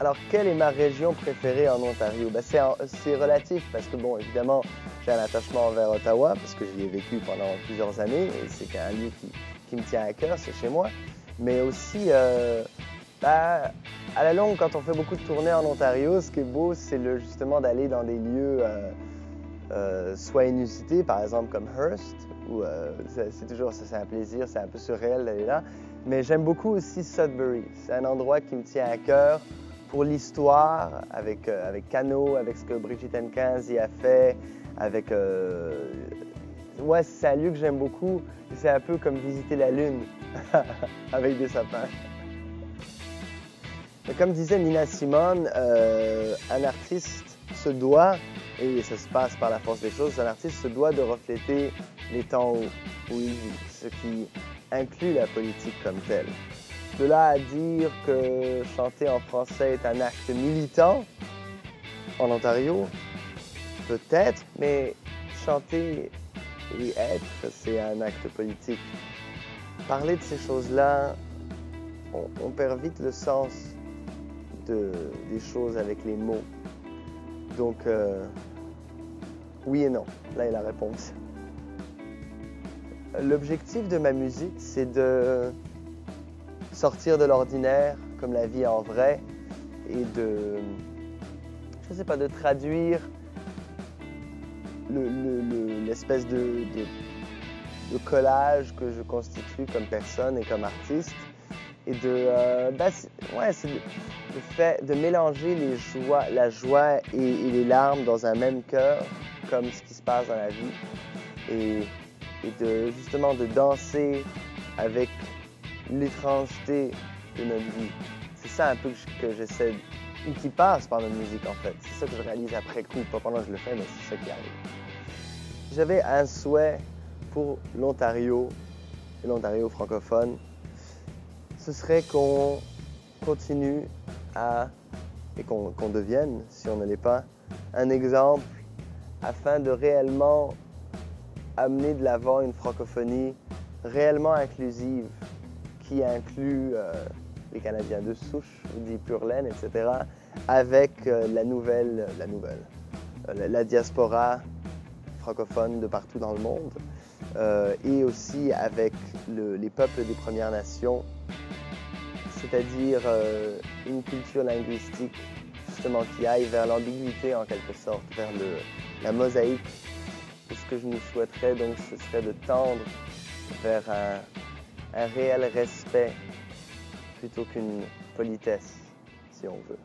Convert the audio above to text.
Alors, quelle est ma région préférée en Ontario? Ben, c'est relatif parce que, bon, évidemment, j'ai un attachement envers Ottawa parce que j'y ai vécu pendant plusieurs années et c'est un lieu qui me tient à cœur, c'est chez moi. Mais aussi, ben, à la longue, quand on fait beaucoup de tournées en Ontario, ce qui est beau, c'est justement d'aller dans des lieux soit inusités, par exemple comme Hearst, où c'est toujours ça, c'est un plaisir, c'est un peu surréel d'aller là. Mais j'aime beaucoup aussi Sudbury. C'est un endroit qui me tient à cœur pour l'histoire, avec Cano, avec ce que Brigitte Enkins y a fait, avec... Ouais, c'est un lieu que j'aime beaucoup. C'est un peu comme visiter la Lune, avec des sapins. Mais comme disait Nina Simone, un artiste se doit, et ça se passe par la force des choses, un artiste se doit de refléter les temps où il vit, ce qui inclut la politique comme telle. De là à dire que chanter en français est un acte militant, en Ontario, peut-être, mais chanter et être, c'est un acte politique. Parler de ces choses-là, on perd vite le sens des choses avec les mots. Donc, oui et non, là est la réponse. L'objectif de ma musique, c'est de sortir de l'ordinaire, comme la vie en vrai, et je sais pas, de traduire l'espèce de collage que je constitue comme personne et comme artiste, et c'est de mélanger la joie et les larmes dans un même cœur, comme ce qui se passe dans la vie, et justement de danser avec l'étrangeté de notre vie. C'est ça un peu que j'essaie, ou qui passe par notre musique en fait. C'est ça que je réalise après coup, pas pendant que je le fais, mais c'est ça qui arrive. J'avais un souhait pour l'Ontario et l'Ontario francophone. Ce serait qu'on continue et qu'on devienne, si on ne l'est pas, un exemple afin de réellement amener de l'avant une francophonie réellement inclusive qui inclut les Canadiens de souche, dit pure laine, etc., avec la diaspora francophone de partout dans le monde, et aussi avec les peuples des Premières Nations, c'est-à-dire une culture linguistique justement qui aille vers l'ambiguïté en quelque sorte, vers la mosaïque. Et ce que je nous souhaiterais donc, ce serait de tendre vers un réel respect plutôt qu'une politesse, si on veut.